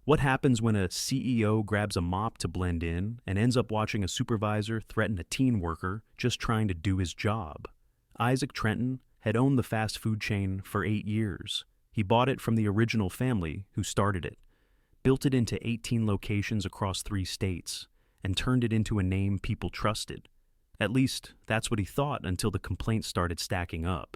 What happens when a CEO grabs a mop to blend in and ends up watching a supervisor threaten a teen worker just trying to do his job? Isaac Trenton had owned the fast food chain for 8 years. He bought it from the original family who started it, built it into 18 locations across 3 states, and turned it into a name people trusted. At least, that's what he thought until the complaints started stacking up.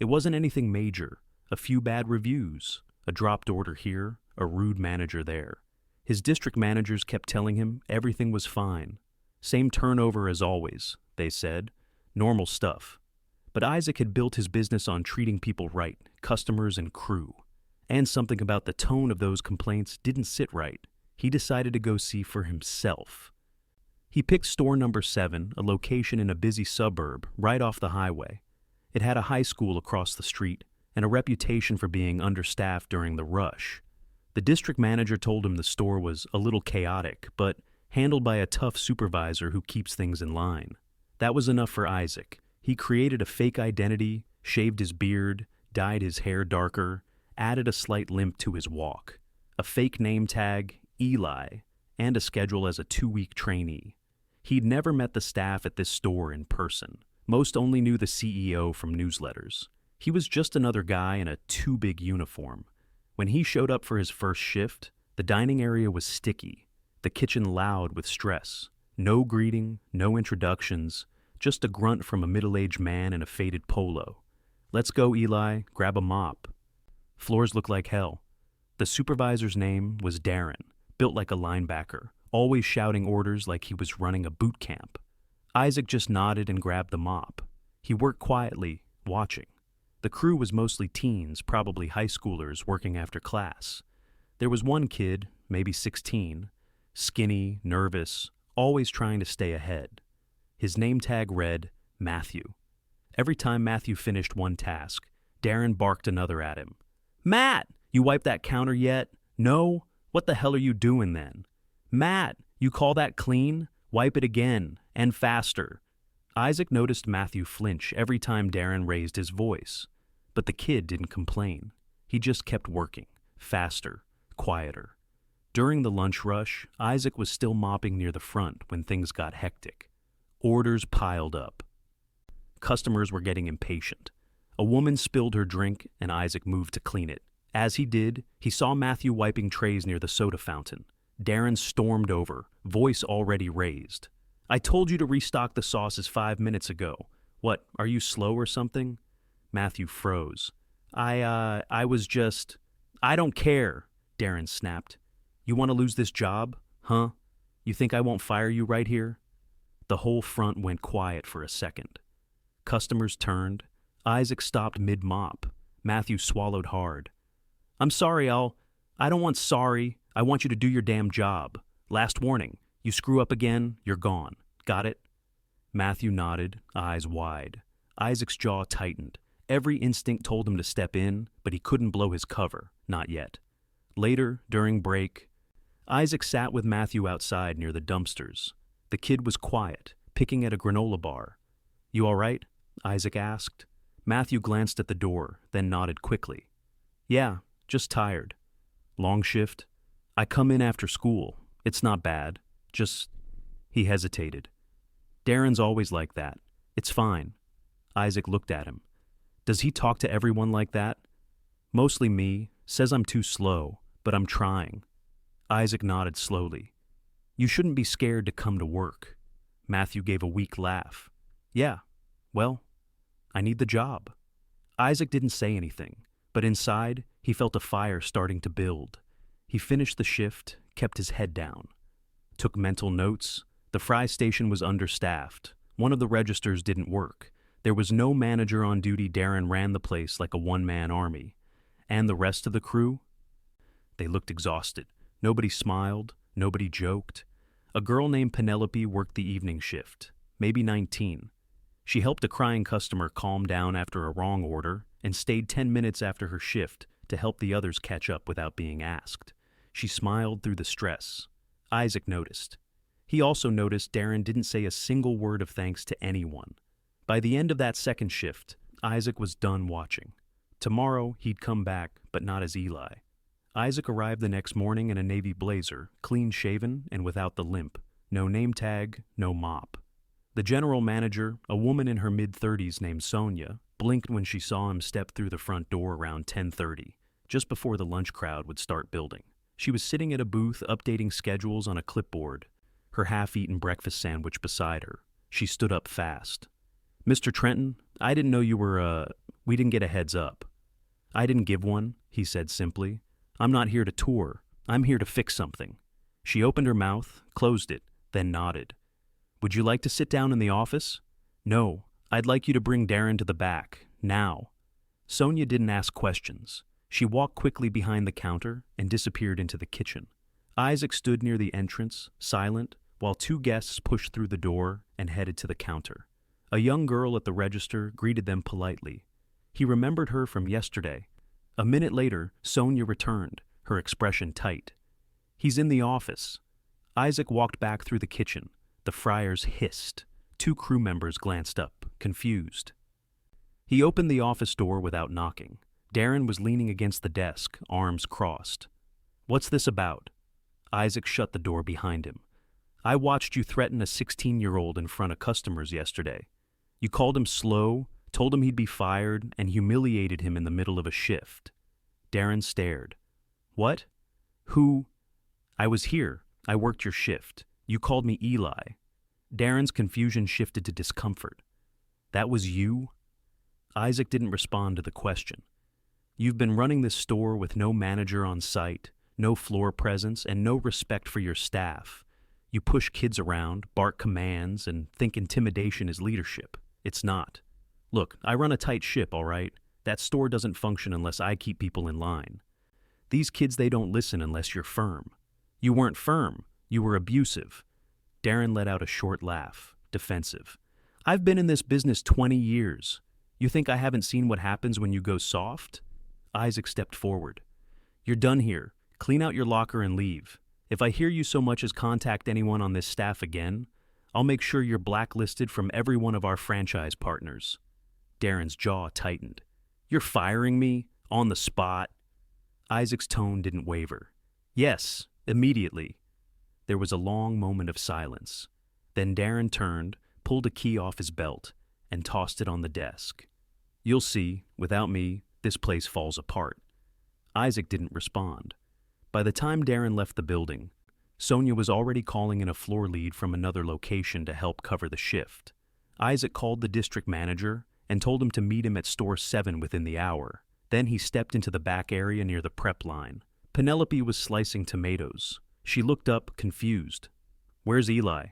It wasn't anything major, a few bad reviews, a dropped order here, a rude manager there. His district managers kept telling him everything was fine. Same turnover as always, they said. Normal stuff. But Isaac had built his business on treating people right, customers and crew. And something about the tone of those complaints didn't sit right. He decided to go see for himself. He picked store number 7, a location in a busy suburb, right off the highway. It had a high school across the street, and a reputation for being understaffed during the rush. The district manager told him the store was a little chaotic, but handled by a tough supervisor who keeps things in line. That was enough for Isaac. He created a fake identity, shaved his beard, dyed his hair darker, added a slight limp to his walk, a fake name tag, Eli, and a schedule as a 2-week trainee. He'd never met the staff at this store in person. Most only knew the CEO from newsletters. He was just another guy in a too big uniform. When he showed up for his first shift, the dining area was sticky, the kitchen loud with stress. No greeting, no introductions, just a grunt from a middle-aged man in a faded polo. "Let's go, Eli, grab a mop." Floors look like hell. The supervisor's name was Darren, built like a linebacker, always shouting orders like he was running a boot camp. Isaac just nodded and grabbed the mop. He worked quietly, watching. The crew was mostly teens, probably high schoolers working after class. There was one kid, maybe 16, skinny, nervous, always trying to stay ahead. His name tag read Matthew. Every time Matthew finished one task, Darren barked another at him. "Matt, you wiped that counter yet? No? What the hell are you doing then? Matt, you call that clean? Wipe it again, and faster." Isaac noticed Matthew flinch every time Darren raised his voice. But the kid didn't complain. He just kept working, faster, quieter. During the lunch rush, Isaac was still mopping near the front when things got hectic. Orders piled up. Customers were getting impatient. A woman spilled her drink, and Isaac moved to clean it. As he did, he saw Matthew wiping trays near the soda fountain. Darren stormed over, voice already raised. "I told you to restock the sauces 5 minutes ago. What, are you slow or something?" Matthew froze. I was just... "I don't care," Darren snapped. "You want to lose this job? Huh? You think I won't fire you right here?" The whole front went quiet for a second. Customers turned. Isaac stopped mid-mop. Matthew swallowed hard. "I'm sorry, I don't want sorry. I want you to do your damn job. Last warning. You screw up again, you're gone. Got it?" Matthew nodded, eyes wide. Isaac's jaw tightened. Every instinct told him to step in, but he couldn't blow his cover, not yet. Later, during break, Isaac sat with Matthew outside near the dumpsters. The kid was quiet, picking at a granola bar. "You all right?" Isaac asked. Matthew glanced at the door, then nodded quickly. "Yeah, just tired. Long shift? I come in after school. It's not bad. Just..." He hesitated. "Darren's always like that. It's fine." Isaac looked at him. "Does he talk to everyone like that?" "Mostly me. Says I'm too slow, but I'm trying." Isaac nodded slowly. "You shouldn't be scared to come to work." Matthew gave a weak laugh. "Yeah, well, I need the job." Isaac didn't say anything, but inside, he felt a fire starting to build. He finished the shift, kept his head down. Took mental notes. The fry station was understaffed. One of the registers didn't work. There was no manager on duty. Darren ran the place like a one-man army. And the rest of the crew? They looked exhausted. Nobody smiled. Nobody joked. A girl named Penelope worked the evening shift, maybe 19. She helped a crying customer calm down after a wrong order and stayed 10 minutes after her shift to help the others catch up without being asked. She smiled through the stress. Isaac noticed. He also noticed Darren didn't say a single word of thanks to anyone. By the end of that second shift, Isaac was done watching. Tomorrow, he'd come back, but not as Eli. Isaac arrived the next morning in a navy blazer, clean-shaven and without the limp. No name tag, no mop. The general manager, a woman in her mid-30s named Sonia, blinked when she saw him step through the front door around 10:30, just before the lunch crowd would start building. She was sitting at a booth updating schedules on a clipboard, her half-eaten breakfast sandwich beside her. She stood up fast. "Mr. Trenton, I didn't know you were, we didn't get a heads up." "I didn't give one," he said simply. "I'm not here to tour. I'm here to fix something." She opened her mouth, closed it, then nodded. "Would you like to sit down in the office?" "No, I'd like you to bring Darren to the back, now." Sonia didn't ask questions. She walked quickly behind the counter and disappeared into the kitchen. Isaac stood near the entrance, silent, while two guests pushed through the door and headed to the counter. A young girl at the register greeted them politely. He remembered her from yesterday. A minute later, Sonia returned, her expression tight. "He's in the office." Isaac walked back through the kitchen. The fryers hissed. Two crew members glanced up, confused. He opened the office door without knocking. Darren was leaning against the desk, arms crossed. "What's this about?" Isaac shut the door behind him. "I watched you threaten a 16-year-old in front of customers yesterday. You called him slow, told him he'd be fired, and humiliated him in the middle of a shift." Darren stared. "What? Who?" "I was here. I worked your shift. You called me Eli." Darren's confusion shifted to discomfort. "That was you?" Isaac didn't respond to the question. "You've been running this store with no manager on site, no floor presence, and no respect for your staff. You push kids around, bark commands, and think intimidation is leadership. It's not. Look, I run a tight ship, all right? That store doesn't function unless I keep people in line. These kids, they don't listen unless you're firm. You weren't firm. You were abusive." Darren let out a short laugh, defensive. "I've been in this business 20 years. You think I haven't seen what happens when you go soft?" Isaac stepped forward. "You're done here. Clean out your locker and leave. If I hear you so much as contact anyone on this staff again, I'll make sure you're blacklisted from every one of our franchise partners." Darren's jaw tightened. "You're firing me? On the spot?" Isaac's tone didn't waver. "Yes, immediately." There was a long moment of silence. Then Darren turned, pulled a key off his belt, and tossed it on the desk. "You'll see, without me, this place falls apart." Isaac didn't respond. By the time Darren left the building, Sonia was already calling in a floor lead from another location to help cover the shift. Isaac called the district manager and told him to meet him at store 7 within the hour. Then he stepped into the back area near the prep line. Penelope was slicing tomatoes. She looked up, confused. "Where's Eli?"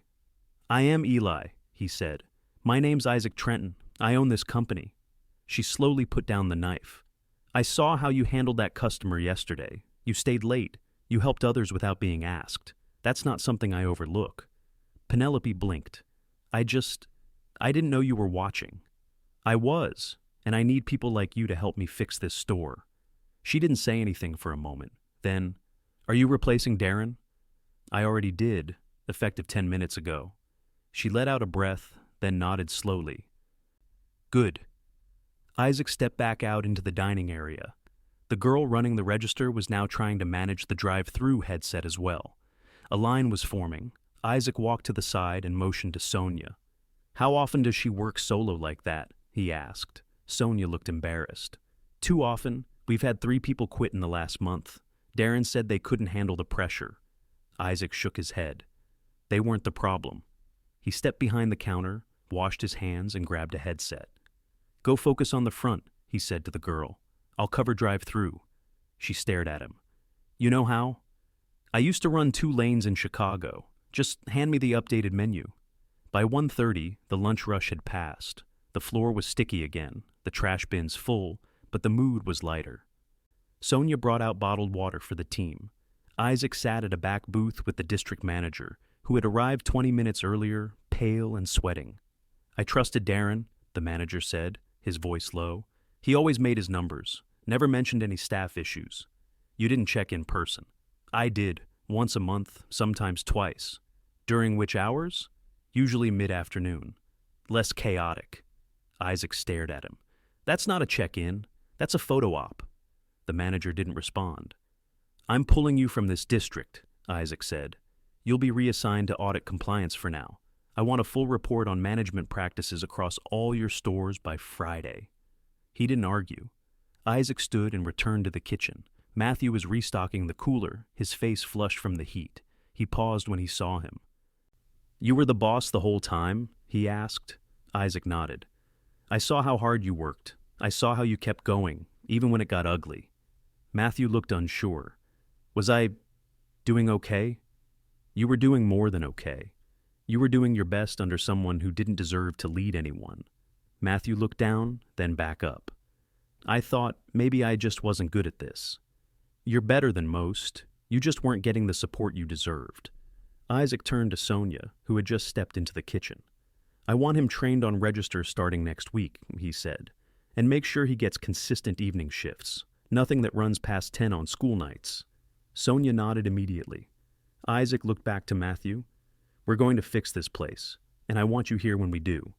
"I am Eli," he said. "My name's Isaac Trenton. I own this company." She slowly put down the knife. "I saw how you handled that customer yesterday. You stayed late. You helped others without being asked. That's not something I overlook." Penelope blinked. I didn't know you were watching." "I was, and I need people like you to help me fix this store." She didn't say anything for a moment. Then, "Are you replacing Darren?" "I already did, effective 10 minutes ago." She let out a breath, then nodded slowly. "Good." Isaac stepped back out into the dining area. The girl running the register was now trying to manage the drive-through headset as well. A line was forming. Isaac walked to the side and motioned to Sonia. "How often does she work solo like that?" he asked. Sonia looked embarrassed. "Too often. We've had 3 people quit in the last month. Darren said they couldn't handle the pressure." Isaac shook his head. They weren't the problem. He stepped behind the counter, washed his hands, and grabbed a headset. "Go focus on the front," he said to the girl. "I'll cover drive-through." She stared at him. "You know how?" "I used to run 2 lanes in Chicago. Just hand me the updated menu." By 1:30, the lunch rush had passed. The floor was sticky again, the trash bins full, but the mood was lighter. Sonia brought out bottled water for the team. Isaac sat at a back booth with the district manager, who had arrived 20 minutes earlier, pale and sweating. "I trusted Darren," the manager said, his voice low. "He always made his numbers, never mentioned any staff issues. You didn't check in person." "I did, once a month, sometimes twice." "During which hours?" "Usually mid-afternoon. Less chaotic." Isaac stared at him. "That's not a check-in. That's a photo op." The manager didn't respond. I'm pulling you from this district, Isaac said. You'll be reassigned to audit compliance for now. I want a full report on management practices across all your stores by Friday. He didn't argue. Isaac stood and returned to the kitchen. Matthew was restocking the cooler, his face flushed from the heat. He paused when he saw him. You were the boss the whole time? He asked. Isaac nodded. I saw how hard you worked. I saw how you kept going, even when it got ugly. Matthew looked unsure. Was I doing okay? You were doing more than okay. You were doing your best under someone who didn't deserve to lead anyone. Matthew looked down, then back up. I thought maybe I just wasn't good at this. You're better than most. You just weren't getting the support you deserved. Isaac turned to Sonia, who had just stepped into the kitchen. I want him trained on register starting next week, he said, and make sure he gets consistent evening shifts. Nothing that runs past 10 on school nights. Sonia nodded immediately. Isaac looked back to Matthew. We're going to fix this place, and I want you here when we do.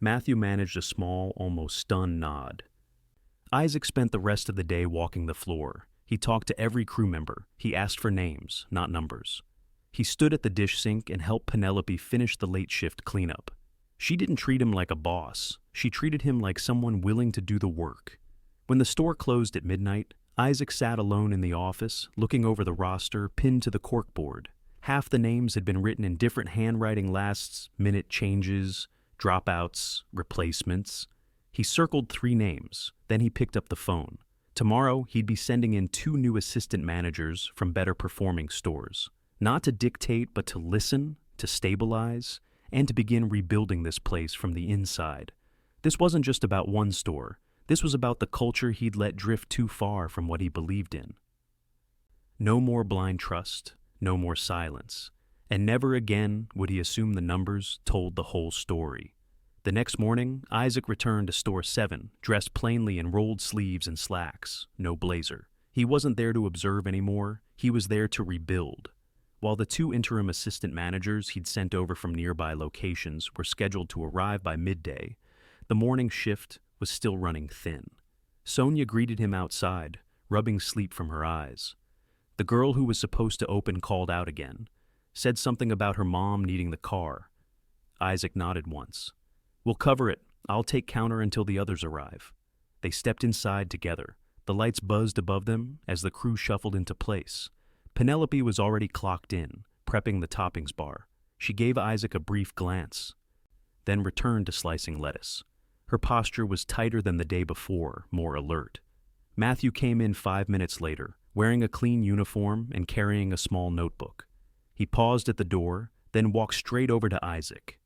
Matthew managed a small, almost stunned nod. Isaac spent the rest of the day walking the floor. He talked to every crew member. He asked for names, not numbers. He stood at the dish sink and helped Penelope finish the late shift cleanup. She didn't treat him like a boss. She treated him like someone willing to do the work. When the store closed at midnight, Isaac sat alone in the office, looking over the roster pinned to the corkboard. Half the names had been written in different handwriting, last-minute changes, dropouts, replacements. He circled 3 names, then he picked up the phone. Tomorrow, he'd be sending in 2 new assistant managers from better-performing stores. Not to dictate, but to listen, to stabilize, and to begin rebuilding this place from the inside. This wasn't just about one store. This was about the culture he'd let drift too far from what he believed in. No more blind trust, no more silence, and never again would he assume the numbers told the whole story. The next morning, Isaac returned to Store 7, dressed plainly in rolled sleeves and slacks, no blazer. He wasn't there to observe anymore, he was there to rebuild. While the 2 interim assistant managers he'd sent over from nearby locations were scheduled to arrive by midday, the morning shift was still running thin. Sonia greeted him outside, rubbing sleep from her eyes. The girl who was supposed to open called out again, said something about her mom needing the car. Isaac nodded once. We'll cover it. I'll take counter until the others arrive. They stepped inside together. The lights buzzed above them as the crew shuffled into place. Penelope was already clocked in, prepping the toppings bar. She gave Isaac a brief glance, then returned to slicing lettuce. Her posture was tighter than the day before, more alert. Matthew came in 5 minutes later, wearing a clean uniform and carrying a small notebook. He paused at the door, then walked straight over to Isaac.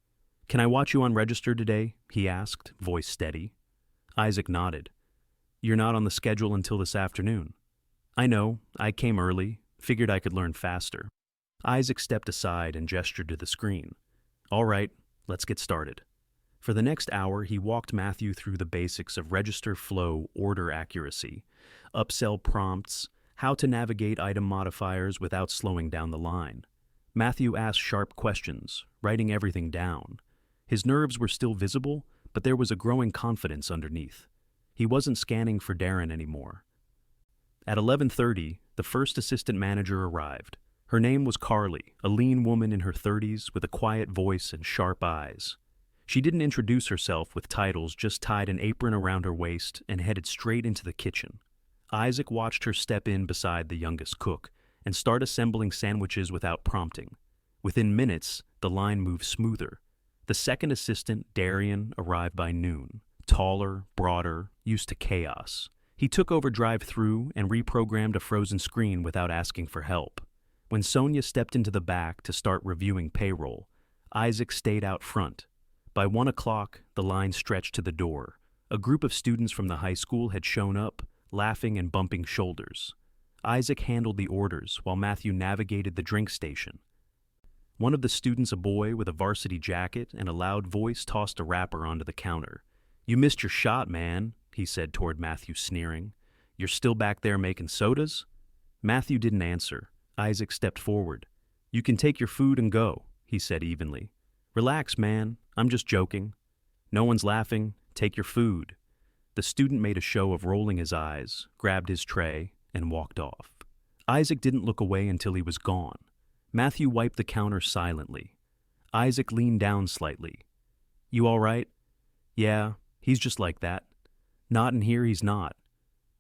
Can I watch you on register today? He asked, voice steady. Isaac nodded. You're not on the schedule until this afternoon. I know, I came early, figured I could learn faster. Isaac stepped aside and gestured to the screen. All right, let's get started. For the next hour, he walked Matthew through the basics of register flow, order accuracy, upsell prompts, how to navigate item modifiers without slowing down the line. Matthew asked sharp questions, writing everything down. His nerves were still visible, but there was a growing confidence underneath. He wasn't scanning for Darren anymore. At 11:30, the first assistant manager arrived. Her name was Carly, a lean woman in her 30s with a quiet voice and sharp eyes. She didn't introduce herself with titles, just tied an apron around her waist and headed straight into the kitchen. Isaac watched her step in beside the youngest cook and start assembling sandwiches without prompting. Within minutes, the line moved smoother. The second assistant, Darian, arrived by noon, taller, broader, used to chaos. He took over drive-through and reprogrammed a frozen screen without asking for help. When Sonia stepped into the back to start reviewing payroll, Isaac stayed out front. By 1 o'clock, the line stretched to the door. A group of students from the high school had shown up, laughing and bumping shoulders. Isaac handled the orders while Matthew navigated the drink station. One of the students, a boy with a varsity jacket and a loud voice, tossed a wrapper onto the counter. You missed your shot, man, he said toward Matthew, sneering. You're still back there making sodas? Matthew didn't answer. Isaac stepped forward. You can take your food and go, he said evenly. Relax, man. I'm just joking. No one's laughing. Take your food. The student made a show of rolling his eyes, grabbed his tray, and walked off. Isaac didn't look away until he was gone. Matthew wiped the counter silently. Isaac leaned down slightly. "You all right?" "Yeah, he's just like that. Not in here, he's not."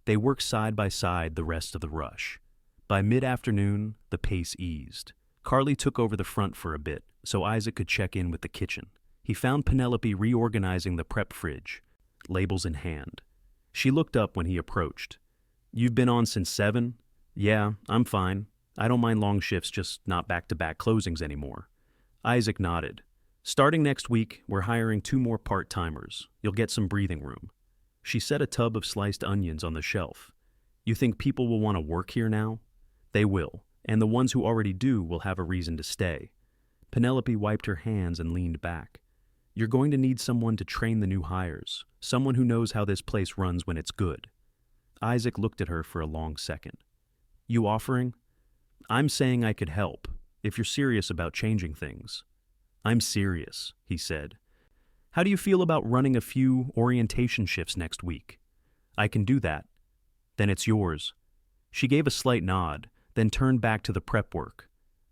They worked side by side the rest of the rush. By mid-afternoon, the pace eased. Carly took over the front for a bit, so Isaac could check in with the kitchen. He found Penelope reorganizing the prep fridge, labels in hand. She looked up when he approached. "You've been on since 7? "Yeah, I'm fine. I don't mind long shifts, just not back-to-back closings anymore." Isaac nodded. "Starting next week, we're hiring 2 more part-timers. You'll get some breathing room." She set a tub of sliced onions on the shelf. "You think people will want to work here now?" "They will, and the ones who already do will have a reason to stay." Penelope wiped her hands and leaned back. "You're going to need someone to train the new hires, someone who knows how this place runs when it's good." Isaac looked at her for a long second. "You offering?" "I'm saying I could help, if you're serious about changing things." "I'm serious," he said. "How do you feel about running a few orientation shifts next week?" "I can do that." "Then it's yours." She gave a slight nod, then turned back to the prep work.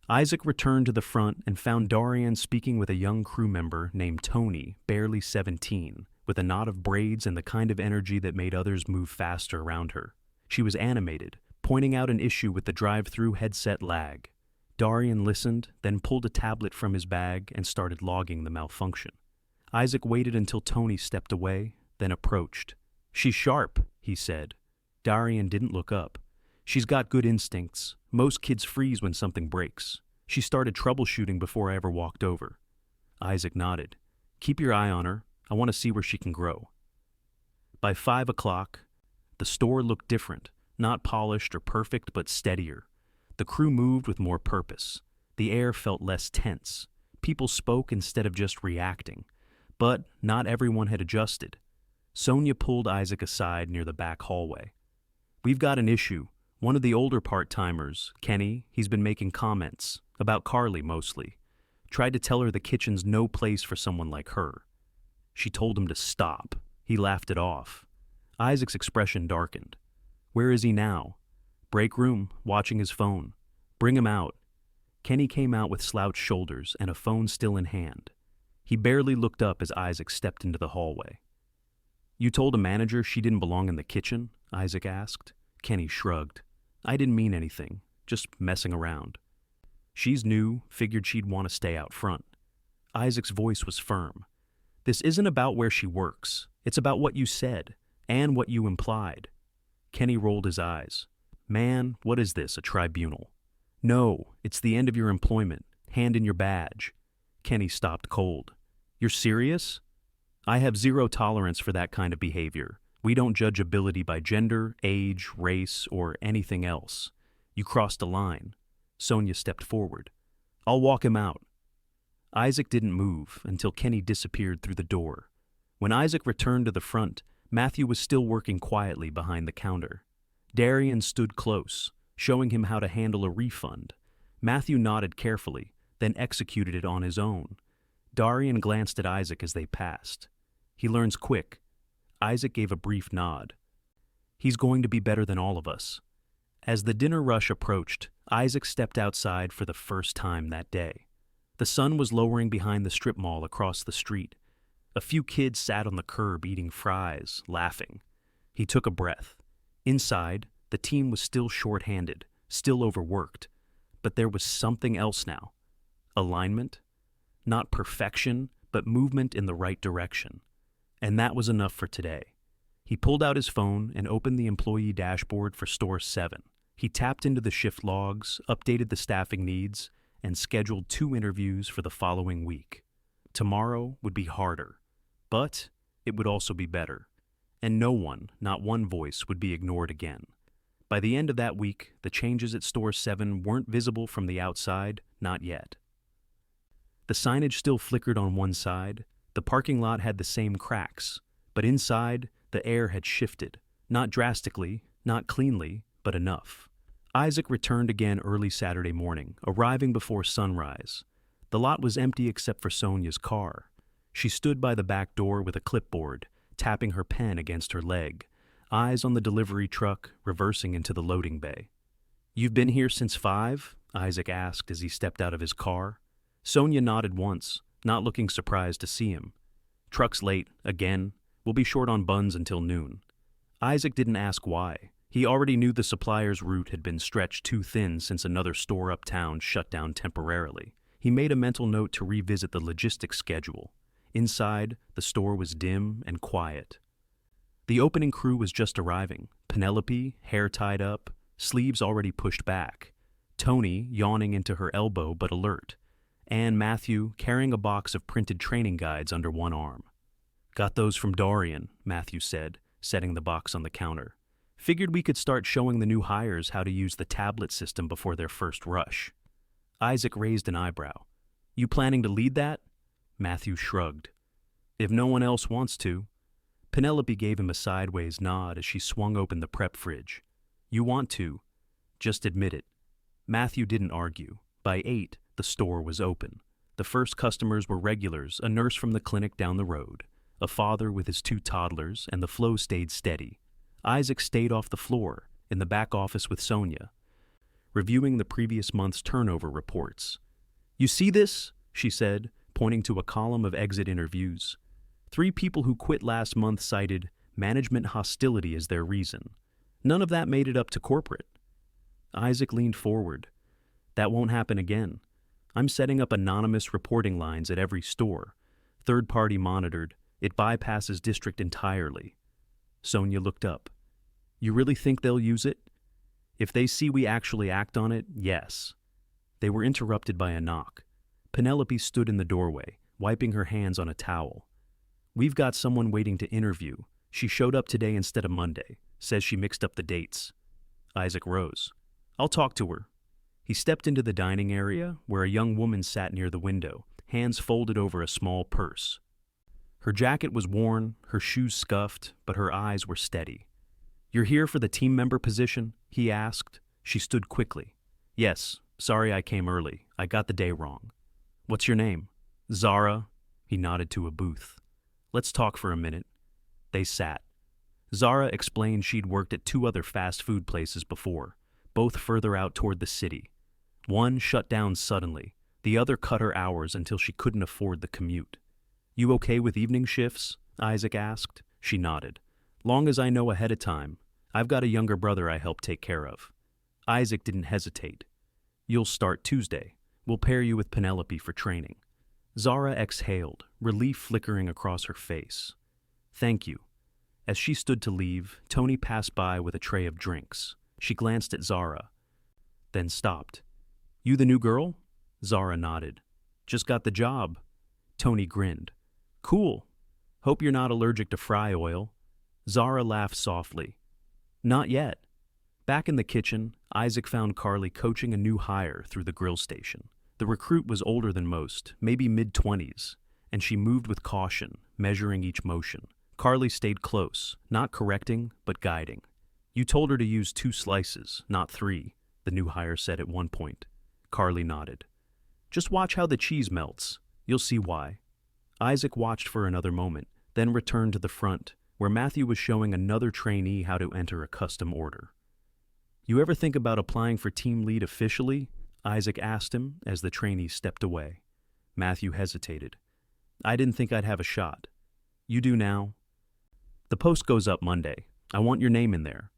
Isaac returned to the front and found Darian speaking with a young crew member named Tony, barely 17, with a knot of braids and the kind of energy that made others move faster around her. She was animated, pointing out an issue with the drive-through headset lag. Darian listened, then pulled a tablet from his bag and started logging the malfunction. Isaac waited until Tony stepped away, then approached. "She's sharp," he said. Darian didn't look up. "She's got good instincts. Most kids freeze when something breaks. She started troubleshooting before I ever walked over." Isaac nodded. "Keep your eye on her. I want to see where she can grow." By 5 o'clock, the store looked different, not polished or perfect, but steadier. The crew moved with more purpose. The air felt less tense. People spoke instead of just reacting. But not everyone had adjusted. Sonia pulled Isaac aside near the back hallway. "We've got an issue. One of the older part-timers, Kenny, he's been making comments, about Carly mostly. Tried to tell her the kitchen's no place for someone like her." She told him to stop. He laughed it off. Isaac's expression darkened. "Where is he now?" "Break room, watching his phone." "Bring him out." Kenny came out with slouched shoulders and a phone still in hand. He barely looked up as Isaac stepped into the hallway. "You told a manager she didn't belong in the kitchen?" Isaac asked. Kenny shrugged. "I didn't mean anything, just messing around. She's new, figured she'd want to stay out front." Isaac's voice was firm. "This isn't about where she works. It's about what you said, and what you implied." Kenny rolled his eyes. "Man, what is this, a tribunal?" "No, it's the end of your employment. Hand in your badge." Kenny stopped cold. "You're serious?" "I have zero tolerance for that kind of behavior. We don't judge ability by gender, age, race, or anything else. You crossed a line." Sonia stepped forward. "I'll walk him out." Isaac didn't move until Kenny disappeared through the door. When Isaac returned to the front, Matthew was still working quietly behind the counter. Darian stood close, showing him how to handle a refund. Matthew nodded carefully, then executed it on his own. Darian glanced at Isaac as they passed. "He learns quick." Isaac gave a brief nod. "He's going to be better than all of us." As the dinner rush approached, Isaac stepped outside for the first time that day. The sun was lowering behind the strip mall across the street. A few kids sat on the curb eating fries, laughing. He took a breath. Inside, the team was still short-handed, still overworked. But there was something else now. Alignment? Not perfection, but movement in the right direction. And that was enough for today. He pulled out his phone and opened the employee dashboard for Store 7. He tapped into the shift logs, updated the staffing needs, and scheduled 2 interviews for the following week. Tomorrow would be harder, but it would also be better. And no one, not one voice, would be ignored again. By the end of that week, the changes at Store 7 weren't visible from the outside, not yet. The signage still flickered on one side. The parking lot had the same cracks, but inside, the air had shifted. Not drastically, not cleanly, but enough. Isaac returned again early Saturday morning, arriving before sunrise. The lot was empty except for Sonia's car. She stood by the back door with a clipboard, tapping her pen against her leg, eyes on the delivery truck, reversing into the loading bay. "You've been here since 5?" Isaac asked as he stepped out of his car. Sonia nodded once, not looking surprised to see him. "Truck's late, again. We'll be short on buns until noon." Isaac didn't ask why. He already knew the supplier's route had been stretched too thin since another store uptown shut down temporarily. He made a mental note to revisit the logistics schedule. Inside, the store was dim and quiet. The opening crew was just arriving. Penelope, hair tied up, sleeves already pushed back. Tony, yawning into her elbow but alert. And Matthew, carrying a box of printed training guides under one arm. "Got those from Dorian," Matthew said, setting the box on the counter. "Figured we could start showing the new hires how to use the tablet system before their first rush." Isaac raised an eyebrow. "You planning to lead that?" Matthew shrugged. "If no one else wants to." Penelope gave him a sideways nod as she swung open the prep fridge. "You want to. Just admit it." Matthew didn't argue. By 8, the store was open. The first customers were regulars, a nurse from the clinic down the road, a father with his 2 toddlers, and the flow stayed steady. Isaac stayed off the floor, in the back office with Sonia, reviewing the previous month's turnover reports. "You see this?" she said, pointing to a column of exit interviews. 3 people who quit last month cited management hostility as their reason. None of that made it up to corporate. Isaac leaned forward. "That won't happen again. I'm setting up anonymous reporting lines at every store. Third-party monitored. It bypasses district entirely." Sonia looked up. "You really think they'll use it?" "If they see we actually act on it, yes." They were interrupted by a knock. Penelope stood in the doorway, wiping her hands on a towel. "We've got someone waiting to interview. She showed up today instead of Monday. Says she mixed up the dates." Isaac rose. "I'll talk to her." He stepped into the dining area, where a young woman sat near the window, hands folded over a small purse. Her jacket was worn, her shoes scuffed, but her eyes were steady. "You're here for the team member position?" he asked. She stood quickly. "Yes, sorry I came early. I got the day wrong." "What's your name?" "Zara." He nodded to a booth. "Let's talk for a minute." They sat. Zara explained she'd worked at 2 other fast food places before, both further out toward the city. One shut down suddenly. The other cut her hours until she couldn't afford the commute. "You okay with evening shifts?" Isaac asked. She nodded. "Long as I know ahead of time. I've got a younger brother I help take care of." Isaac didn't hesitate. "You'll start Tuesday. We'll pair you with Penelope for training." Zara exhaled, relief flickering across her face. "Thank you." As she stood to leave, Tony passed by with a tray of drinks. She glanced at Zara, then stopped. "You the new girl?" Zara nodded. "Just got the job." Tony grinned. "Cool. Hope you're not allergic to fry oil." Zara laughed softly. "Not yet." Back in the kitchen, Isaac found Carly coaching a new hire through the grill station. The recruit was older than most, maybe mid-20s, and she moved with caution, measuring each motion. Carly stayed close, not correcting, but guiding. "You told her to use 2 slices, not 3, the new hire said at one point. Carly nodded. "Just watch how the cheese melts. You'll see why." Isaac watched for another moment, then returned to the front, where Matthew was showing another trainee how to enter a custom order. "You ever think about applying for team lead officially?" Isaac asked him as the trainee stepped away. Matthew hesitated. "I didn't think I'd have a shot." "You do now." "The post goes up Monday. I want your name in there."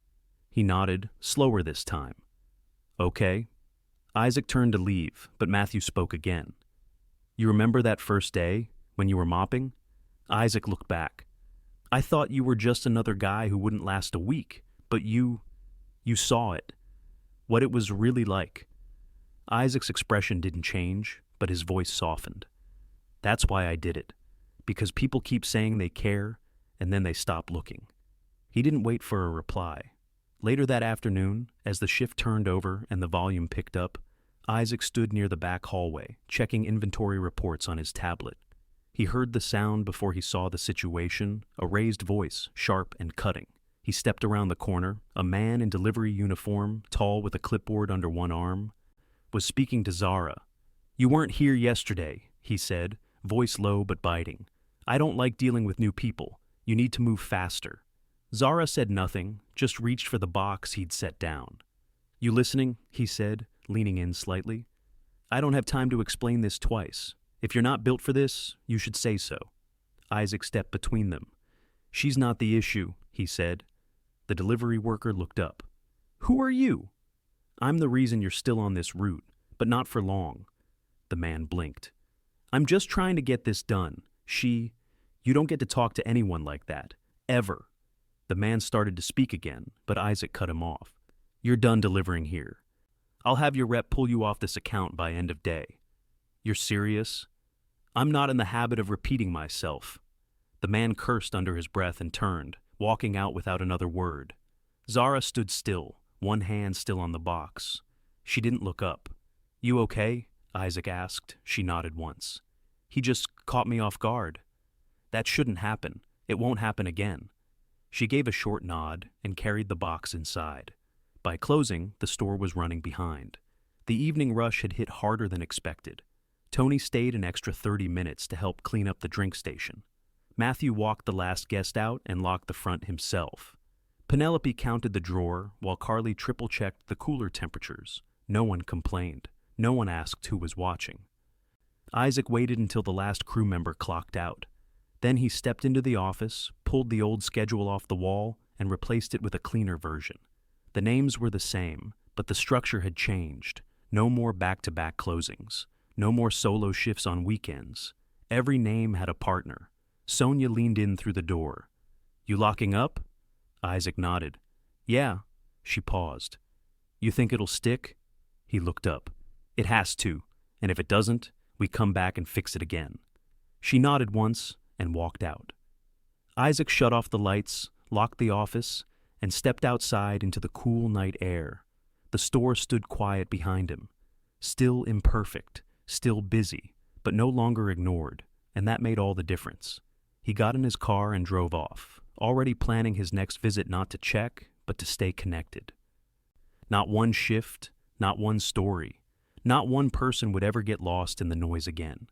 He nodded, slower this time. "Okay." Isaac turned to leave, but Matthew spoke again. "You remember that first day, when you were mopping?" Isaac looked back. "I thought you were just another guy who wouldn't last a week, but you saw it. What it was really like." Isaac's expression didn't change, but his voice softened. "That's why I did it. Because people keep saying they care, and then they stop looking." He didn't wait for a reply. Later that afternoon, as the shift turned over and the volume picked up, Isaac stood near the back hallway, checking inventory reports on his tablet. He heard the sound before he saw the situation, a raised voice, sharp and cutting. He stepped around the corner. A man in delivery uniform, tall with a clipboard under one arm, was speaking to Zara. "You weren't here yesterday," he said, voice low but biting. "I don't like dealing with new people. You need to move faster." Zara said nothing, just reached for the box he'd set down. You listening? He said, leaning in slightly. I don't have time to explain this twice. If you're not built for this, you should say so. Isaac stepped between them. She's not the issue, he said. The delivery worker looked up. Who are you? I'm the reason you're still on this route, but not for long. The man blinked. I'm just trying to get this done. You don't get to talk to anyone like that. Ever. The man started to speak again, but Isaac cut him off. You're done delivering here. I'll have your rep pull you off this account by end of day. You're serious? I'm not in the habit of repeating myself. The man cursed under his breath and turned, walking out without another word. Zara stood still, one hand still on the box. She didn't look up. You okay? Isaac asked. She nodded once. He just caught me off guard. That shouldn't happen. It won't happen again. She gave a short nod and carried the box inside. By closing, the store was running behind. The evening rush had hit harder than expected. Tony stayed an extra 30 minutes to help clean up the drink station. Matthew walked the last guest out and locked the front himself. Penelope counted the drawer while Carly triple-checked the cooler temperatures. No one complained. No one asked who was watching. Isaac waited until the last crew member clocked out. Then he stepped into the office, pulled the old schedule off the wall, and replaced it with a cleaner version. The names were the same, but the structure had changed. No more back-to-back closings. No more solo shifts on weekends. Every name had a partner. Sonia leaned in through the door. You locking up? Isaac nodded. Yeah. She paused. You think it'll stick? He looked up. It has to, and if it doesn't, we come back and fix it again. She nodded once and walked out. Isaac shut off the lights, locked the office, and stepped outside into the cool night air. The store stood quiet behind him. Still imperfect, still busy, but no longer ignored, and that made all the difference. He got in his car and drove off, already planning his next visit not to check, but to stay connected. Not one shift, not one story, not one person would ever get lost in the noise again.